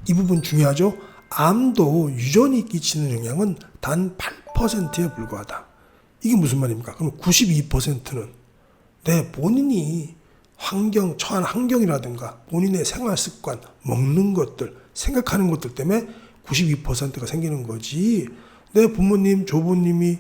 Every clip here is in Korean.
이 부분 중요하죠. 암도 유전이 끼치는 영향은 단 8%에 불과하다. 이게 무슨 말입니까? 그럼 92%는 내 본인이 처한 환경이라든가 본인의 생활 습관, 먹는 것들, 생각하는 것들 때문에 92%가 생기는 거지. 내 부모님, 조부님이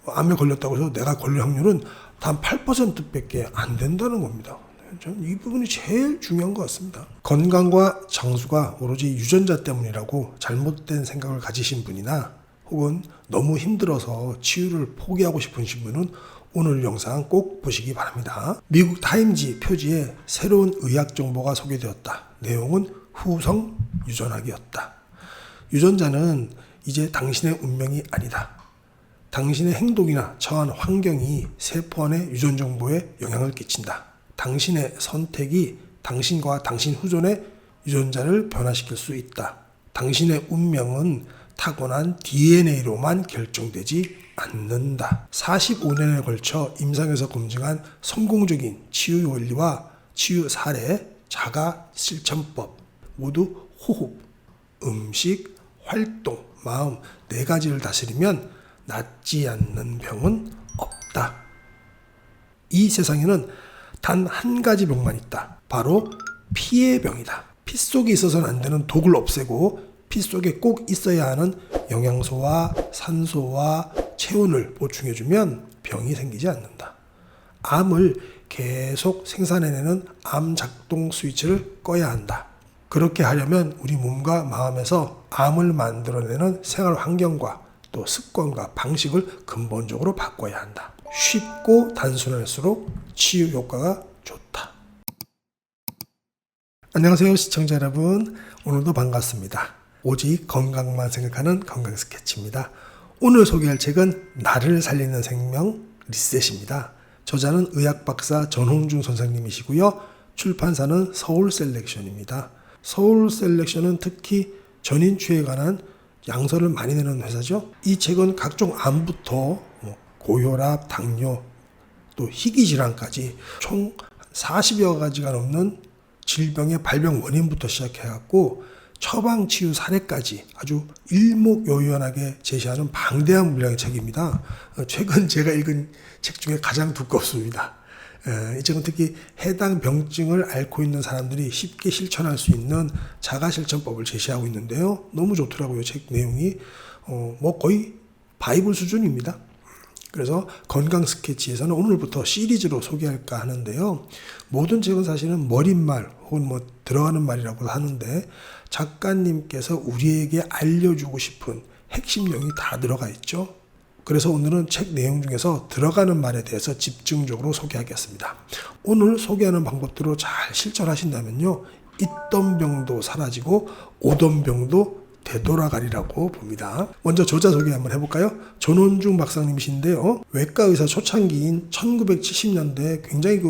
암에 걸렸다고 해서 내가 걸릴 확률은 단 8%밖에 안 된다는 겁니다. 저는 이 부분이 제일 중요한 것 같습니다. 건강과 장수가 오로지 유전자 때문이라고 잘못된 생각을 가지신 분이나 혹은 너무 힘들어서 치유를 포기하고 싶으신 분은 오늘 영상 꼭 보시기 바랍니다. 미국 타임지 표지에 새로운 의학 정보가 소개되었다. 내용은 후성 유전학이었다. 유전자는 이제 당신의 운명이 아니다. 당신의 행동이나 처한 환경이 세포 안의 유전 정보에 영향을 끼친다. 당신의 선택이 당신과 당신 후손의 유전자를 변화시킬 수 있다. 당신의 운명은 타고난 DNA로만 결정되지 않는다. 45년에 걸쳐 임상에서 검증한 성공적인 치유 원리와 치유 사례, 자가 실천법, 모두 호흡, 음식, 활동, 마음 4가지를 다스리면 낫지 않는 병은 없다. 이 세상에는 단 한 가지 병만 있다. 바로 피의 병이다. 피 속에 있어서는 안 되는 독을 없애고 피 속에 꼭 있어야 하는 영양소와 산소와 체온을 보충해주면 병이 생기지 않는다. 암을 계속 생산해내는 암 작동 스위치를 꺼야 한다. 그렇게 하려면 우리 몸과 마음에서 암을 만들어내는 생활 환경과 또 습관과 방식을 근본적으로 바꿔야 한다. 쉽고 단순할수록 치유 효과가 좋다. 안녕하세요 시청자 여러분, 오늘도 반갑습니다. 오직 건강만 생각하는 건강 스케치입니다. 오늘 소개할 책은 나를 살리는 생명 리셋입니다. 저자는 의학박사 전홍중 선생님이시고요. 출판사는 서울셀렉션입니다. 서울셀렉션은 특히 전인치유에 관한 양서를 많이 내는 회사죠. 이 책은 각종 암부터 고혈압, 당뇨, 또 희귀질환까지 총 40여 가지가 넘는 질병의 발병 원인부터 시작해갖고 처방치유 사례까지 아주 일목요연하게 제시하는 방대한 분량의 책입니다. 최근 제가 읽은 책 중에 가장 두껍습니다. 이 책은 특히 해당 병증을 앓고 있는 사람들이 쉽게 실천할 수 있는 자가실천법을 제시하고 있는데요. 너무 좋더라고요. 책 내용이 거의 바이블 수준입니다. 그래서 건강 스케치에서는 오늘부터 시리즈로 소개할까 하는데요. 모든 책은 사실은 머릿말 혹은 들어가는 말이라고 하는데 작가님께서 우리에게 알려주고 싶은 핵심 내용이 다 들어가 있죠. 그래서 오늘은 책 내용 중에서 들어가는 말에 대해서 집중적으로 소개하겠습니다. 오늘 소개하는 방법대로 잘 실천하신다면요, 있던 병도 사라지고 오던 병도 되돌아가리라고 봅니다. 먼저 저자 소개 한번 해볼까요? 전홍중 박사님이신데요. 외과의사 초창기인 1970년대에 굉장히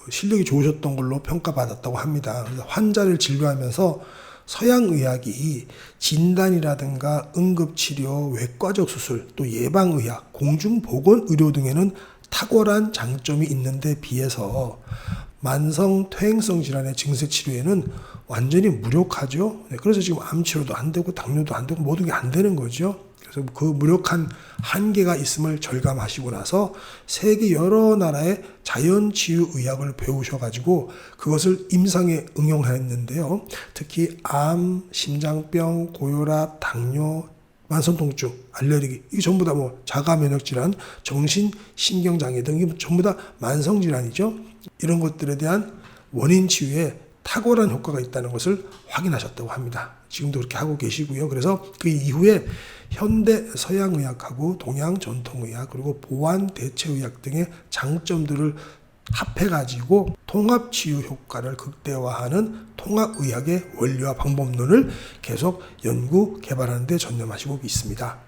실력이 좋으셨던 걸로 평가받았다고 합니다. 그래서 환자를 진료하면서 서양의학이 진단이라든가 응급치료, 외과적 수술, 또 예방의학, 공중보건의료 등에는 탁월한 장점이 있는데 비해서 만성 퇴행성 질환의 증세 치료에는 완전히 무력하죠. 그래서 지금 암치료도 안 되고 당뇨도 안 되고 모든 게 안 되는 거죠. 그래서 그 무력한 한계가 있음을 절감하시고 나서 세계 여러 나라의 자연치유 의학을 배우셔가지고 그것을 임상에 응용했는데요. 특히 암, 심장병, 고혈압, 당뇨, 만성통증, 알레르기, 이게 전부 다 자가면역질환, 정신신경장애 등 이게 전부 다 만성질환이죠. 이런 것들에 대한 원인 치유에 탁월한 효과가 있다는 것을 확인하셨다고 합니다. 지금도 그렇게 하고 계시고요. 그래서 그 이후에 현대 서양의학하고 동양 전통의학 그리고 보완 대체의학 등의 장점들을 합해가지고 통합치유 효과를 극대화하는 통합의학의 원리와 방법론을 계속 연구 개발하는 데 전념하시고 있습니다.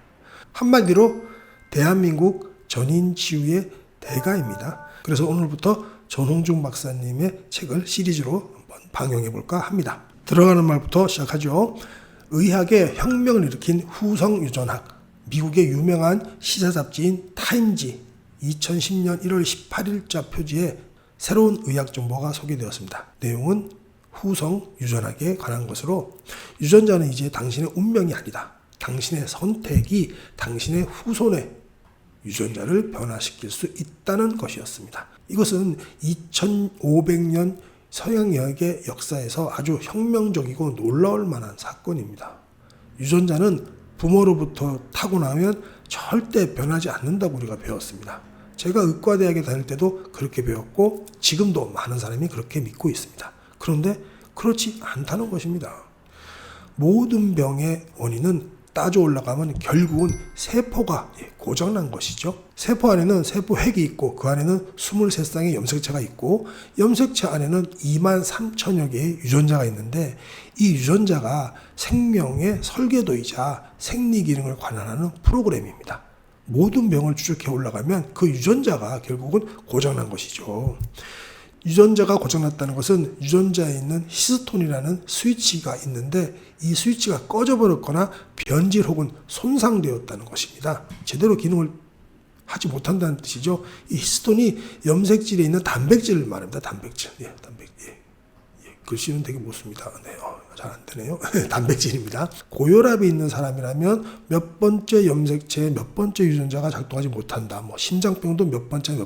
한마디로 대한민국 전인치유의 대가입니다. 그래서 오늘부터 전홍중 박사님의 책을 시리즈로 한번 방영해 볼까 합니다. 들어가는 말부터 시작하죠. 의학의 혁명을 일으킨 후성 유전학, 미국의 유명한 시사 잡지인 타임지 2010년 1월 18일자 표지에 새로운 의학 정보가 소개되었습니다. 내용은 후성 유전학에 관한 것으로 유전자는 이제 당신의 운명이 아니다. 당신의 선택이 당신의 후손의 유전자를 변화시킬 수 있다는 것이었습니다. 이것은 2500년 서양의학의 역사에서 아주 혁명적이고 놀라울 만한 사건입니다. 유전자는 부모로부터 타고나면 절대 변하지 않는다고 우리가 배웠습니다. 제가 의과대학에 다닐 때도 그렇게 배웠고 지금도 많은 사람이 그렇게 믿고 있습니다. 그런데 그렇지 않다는 것입니다. 모든 병의 원인은 따져 올라가면 결국은 세포가 고장난 것이죠. 세포 안에는 세포핵이 있고 그 안에는 23쌍의 염색체가 있고 염색체 안에는 23,000여 개의 유전자가 있는데 이 유전자가 생명의 설계도이자 생리 기능을 관할하는 프로그램입니다. 모든 병을 추적해 올라가면 그 유전자가 결국은 고장난 것이죠. 유전자가 고장났다는 것은 유전자에 있는 히스톤이라는 스위치가 있는데 이 스위치가 꺼져버렸거나 변질 혹은 손상되었다는 것입니다. 제대로 기능을 하지 못한다는 뜻이죠. 이 히스톤이 염색질에 있는 단백질을 말합니다. 단백질. 글씨는 되게 못 씁니다. 잘 안 되네요. 단백질입니다. 고혈압이 있는 사람이라면 몇 번째 염색체에 몇 번째 유전자가 작동하지 못한다. 심장병도 몇 번째,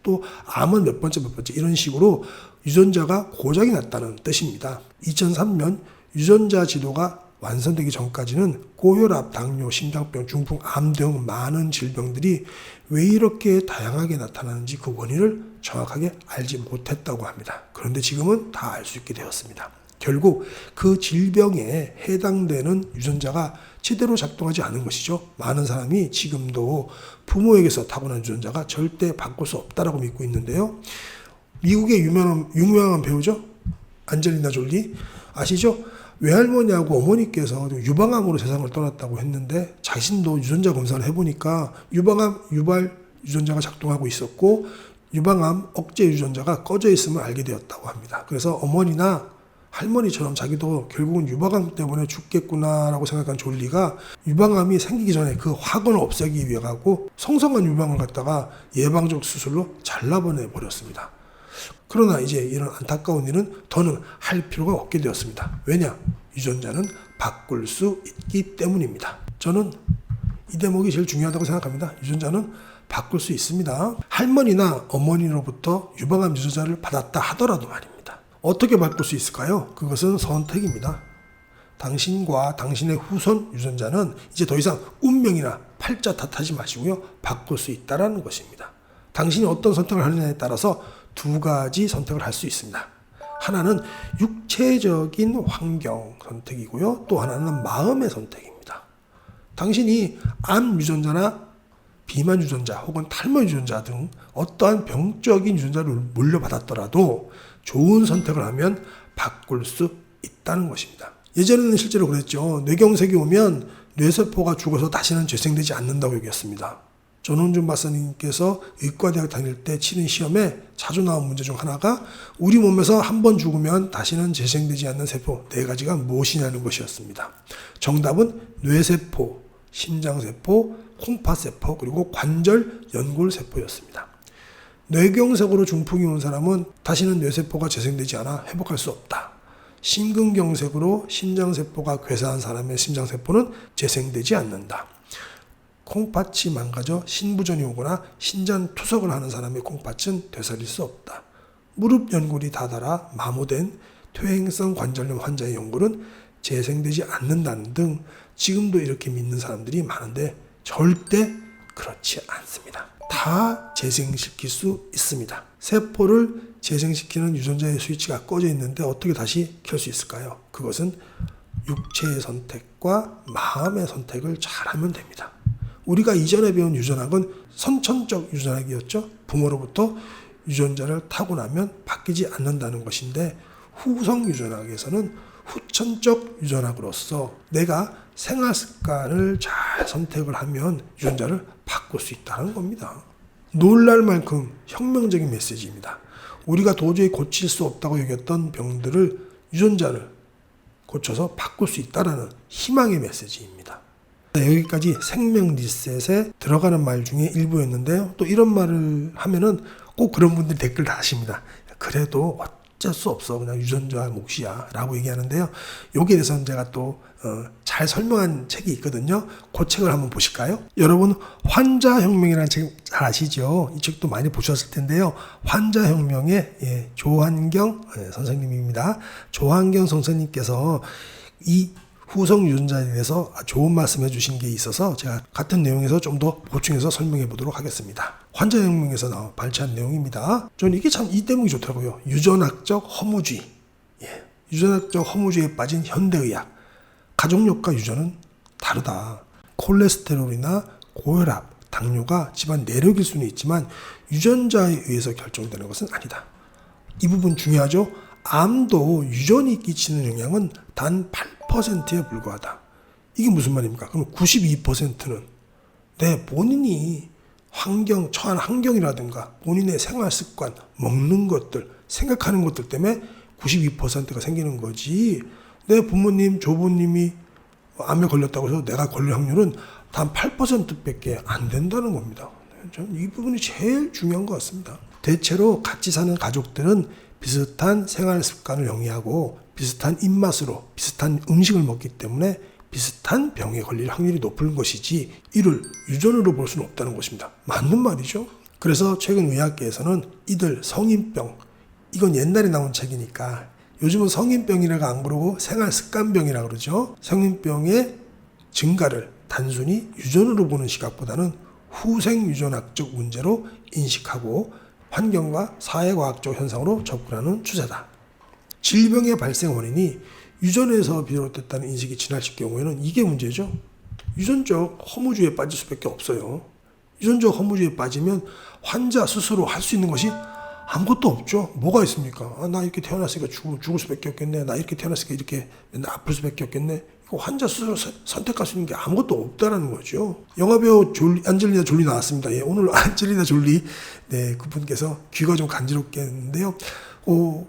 또 암은 몇 번째 이런 식으로 유전자가 고장이 났다는 뜻입니다. 2003년 유전자 지도가 완성되기 전까지는 고혈압, 당뇨, 심장병, 중풍, 암 등 많은 질병들이 왜 이렇게 다양하게 나타나는지 그 원인을 정확하게 알지 못했다고 합니다. 그런데 지금은 다 알 수 있게 되었습니다. 결국 그 질병에 해당되는 유전자가 제대로 작동하지 않은 것이죠. 많은 사람이 지금도 부모에게서 타고난 유전자가 절대 바꿀 수 없다라고 믿고 있는데요. 미국의 유명한 배우죠. 안젤리나 졸리 아시죠? 외할머니하고 어머니께서 유방암으로 세상을 떠났다고 했는데 자신도 유전자 검사를 해보니까 유방암 유발 유전자가 작동하고 있었고 유방암 억제 유전자가 꺼져 있음을 알게 되었다고 합니다. 그래서 어머니나 할머니처럼 자기도 결국은 유방암 때문에 죽겠구나라고 생각한 졸리가 유방암이 생기기 전에 그 확언을 없애기 위해 가고 성성한 유방을 갖다가 예방적 수술로 잘라버려 버렸습니다. 그러나 이제 이런 안타까운 일은 더는 할 필요가 없게 되었습니다. 왜냐? 유전자는 바꿀 수 있기 때문입니다. 저는 이 대목이 제일 중요하다고 생각합니다. 유전자는 바꿀 수 있습니다. 할머니나 어머니로부터 유방암 유전자를 받았다 하더라도 말입니다. 어떻게 바꿀 수 있을까요? 그것은 선택입니다. 당신과 당신의 후손 유전자는 이제 더 이상 운명이나 팔자 탓하지 마시고요. 바꿀 수 있다는 것입니다. 당신이 어떤 선택을 하느냐에 따라서 두 가지 선택을 할 수 있습니다. 하나는 육체적인 환경 선택이고요. 또 하나는 마음의 선택입니다. 당신이 암 유전자나 비만 유전자 혹은 탈모 유전자 등 어떠한 병적인 유전자를 물려받았더라도 좋은 선택을 하면 바꿀 수 있다는 것입니다. 예전에는 실제로 그랬죠. 뇌경색이 오면 뇌세포가 죽어서 다시는 재생되지 않는다고 얘기했습니다. 전원준 박사님께서 의과대학 다닐 때 치른 시험에 자주 나온 문제 중 하나가 우리 몸에서 한 번 죽으면 다시는 재생되지 않는 세포 4가지가 무엇이냐는 것이었습니다. 정답은 뇌세포, 심장세포, 콩팥세포 그리고 관절 연골세포였습니다. 뇌경색으로 중풍이 온 사람은 다시는 뇌세포가 재생되지 않아 회복할 수 없다. 심근경색으로 심장세포가 괴사한 사람의 심장세포는 재생되지 않는다. 콩팥이 망가져 신부전이 오거나 신장 투석을 하는 사람의 콩팥은 되살릴 수 없다. 무릎 연골이 닳아라 마모된 퇴행성 관절염 환자의 연골은 재생되지 않는다는 등 지금도 이렇게 믿는 사람들이 많은데 절대 그렇지 않습니다. 다 재생시킬 수 있습니다. 세포를 재생시키는 유전자의 스위치가 꺼져 있는데 어떻게 다시 켤 수 있을까요? 그것은 육체의 선택과 마음의 선택을 잘하면 됩니다. 우리가 이전에 배운 유전학은 선천적 유전학이었죠. 부모로부터 유전자를 타고나면 바뀌지 않는다는 것인데 후성 유전학에서는 후천적 유전학으로서 내가 생활 습관을 잘 선택을 하면 유전자를 바꿀 수 있다는 겁니다. 놀랄 만큼 혁명적인 메시지입니다. 우리가 도저히 고칠 수 없다고 여겼던 병들을 유전자를 고쳐서 바꿀 수 있다는 희망의 메시지입니다. 여기까지 생명 리셋에 들어가는 말 중에 일부였는데요. 또 이런 말을 하면은 꼭 그런 분들이 댓글 다십니다. 그래도 어쩔 수 없어. 그냥 유전자 몫이야. 라고 얘기하는데요. 여기에 대해서는 제가 또 잘 설명한 책이 있거든요. 그 책을 한번 보실까요? 여러분, 환자혁명이라는 책 잘 아시죠? 이 책도 많이 보셨을 텐데요. 환자혁명의 조한경 선생님입니다. 조한경 선생님께서 이 후성 유전자에 대해서 좋은 말씀 해주신 게 있어서 제가 같은 내용에서 좀 더 보충해서 설명해 보도록 하겠습니다. 환자혁명에서 발췌한 내용입니다. 저는 이게 참 이 대목이 좋더라고요. 유전학적 허무주의. 유전학적 허무주의에 빠진 현대의학. 가족력과 유전은 다르다. 콜레스테롤이나 고혈압, 당뇨가 집안 내력일 수는 있지만 유전자에 의해서 결정되는 것은 아니다. 이 부분 중요하죠. 암도 유전이 끼치는 영향은 단 8%에 불과하다. 이게 무슨 말입니까? 그럼 92%는 내 본인이 처한 환경이라든가 본인의 생활 습관, 먹는 것들, 생각하는 것들 때문에 92%가 생기는 거지. 내 부모님, 조부님이 암에 걸렸다고 해서 내가 걸릴 확률은 단 8%밖에 안 된다는 겁니다. 저는 이 부분이 제일 중요한 것 같습니다. 대체로 같이 사는 가족들은 비슷한 생활 습관을 영위하고 비슷한 입맛으로 비슷한 음식을 먹기 때문에 비슷한 병에 걸릴 확률이 높은 것이지 이를 유전으로 볼 수는 없다는 것입니다. 맞는 말이죠. 그래서 최근 의학계에서는 이들 성인병, 이건 옛날에 나온 책이니까 요즘은 성인병이라고 안 그러고 생활습관병이라고 그러죠. 성인병의 증가를 단순히 유전으로 보는 시각보다는 후생유전학적 문제로 인식하고 환경과 사회과학적 현상으로 접근하는 추세다. 질병의 발생 원인이 유전에서 비롯됐다는 인식이 지나칠 경우에는 이게 문제죠. 유전적 허무주의에 빠질 수밖에 없어요. 유전적 허무주의에 빠지면 환자 스스로 할 수 있는 것이 아무것도 없죠. 뭐가 있습니까? 나 이렇게 태어났으니까 죽을 수밖에 없겠네. 나 이렇게 태어났으니까 이렇게 맨날 아플 수밖에 없겠네. 이거 환자 스스로 선택할 수 있는 게 아무것도 없다라는 거죠. 영화배우 안젤리나 졸리 나왔습니다. 오늘 안젤리나 졸리 그분께서 귀가 좀 간지럽겠는데요.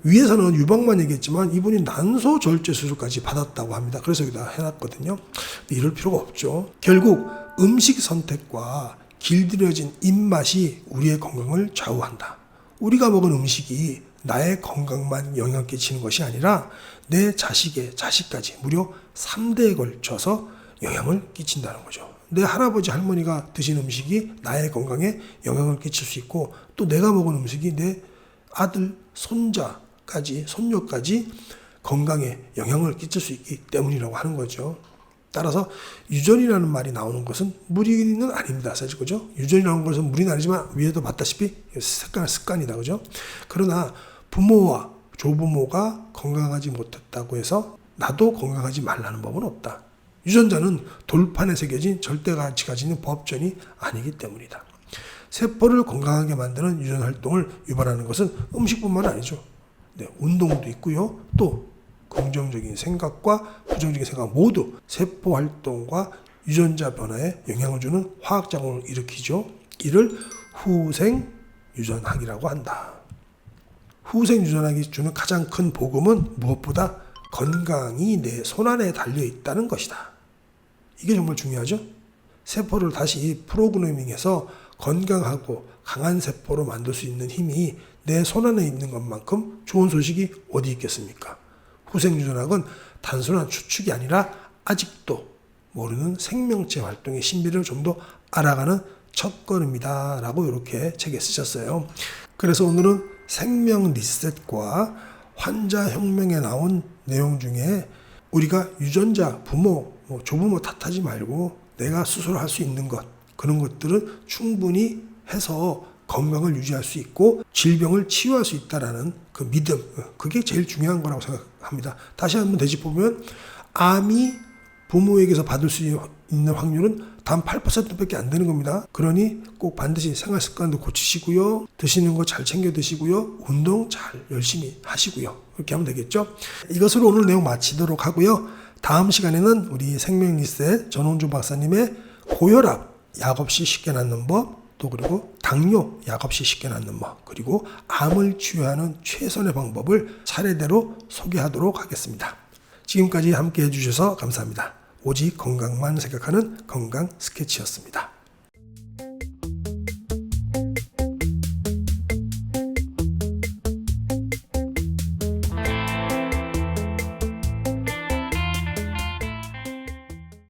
위에서는 유방만 얘기했지만 이분이 난소 절제 수술까지 받았다고 합니다. 그래서 여기다 해놨거든요. 이럴 필요가 없죠. 결국 음식 선택과 길들여진 입맛이 우리의 건강을 좌우한다. 우리가 먹은 음식이 나의 건강만 영향을 끼치는 것이 아니라 내 자식의 자식까지 무려 3대에 걸쳐서 영향을 끼친다는 거죠. 내 할아버지 할머니가 드신 음식이 나의 건강에 영향을 끼칠 수 있고 또 내가 먹은 음식이 내 아들, 손자까지 손녀까지 건강에 영향을 끼칠 수 있기 때문이라고 하는 거죠. 따라서 유전이라는 말이 나오는 것은 무리는 아닙니다. 사실 그죠? 유전이라는 것은 무리는 아니지만 위에도 봤다시피 습관이다. 그죠? 그러나 부모와 조부모가 건강하지 못했다고 해서 나도 건강하지 말라는 법은 없다. 유전자는 돌판에 새겨진 절대가치가 지닌 법전이 아니기 때문이다. 세포를 건강하게 만드는 유전 활동을 유발하는 것은 음식뿐만 아니죠. 운동도 있고요. 또 긍정적인 생각과 부정적인 생각 모두 세포 활동과 유전자 변화에 영향을 주는 화학작용을 일으키죠. 이를 후생유전학이라고 한다. 후생유전학이 주는 가장 큰 복음은 무엇보다 건강이 내 손안에 달려있다는 것이다. 이게 정말 중요하죠. 세포를 다시 프로그래밍해서 건강하고 강한 세포로 만들 수 있는 힘이 내 손안에 있는 것만큼 좋은 소식이 어디 있겠습니까? 후생유전학은 단순한 추측이 아니라 아직도 모르는 생명체 활동의 신비를 좀 더 알아가는 첫걸음이다 라고 이렇게 책에 쓰셨어요. 그래서 오늘은 생명 리셋과 환자혁명에 나온 내용 중에 우리가 유전자, 부모, 조부모 탓하지 말고 내가 스스로 할 수 있는 것, 그런 것들은 충분히 해서 건강을 유지할 수 있고 질병을 치유할 수 있다라는 그 믿음, 그게 제일 중요한 거라고 생각합니다. 다시 한번 되짚어보면 암이 부모에게서 받을 수 있는 확률은 단 8%밖에 안 되는 겁니다. 그러니 꼭 반드시 생활 습관도 고치시고요. 드시는 거 잘 챙겨 드시고요. 운동 잘 열심히 하시고요. 그렇게 하면 되겠죠. 이것으로 오늘 내용 마치도록 하고요. 다음 시간에는 우리 생명리셋 전원주 박사님의 고혈압 약 없이 쉽게 낫는 법, 또 그리고 당뇨 약 없이 쉽게 낫는 법, 그리고 암을 치유하는 최선의 방법을 차례대로 소개하도록 하겠습니다. 지금까지 함께 해주셔서 감사합니다. 오직 건강만 생각하는 건강 스케치였습니다.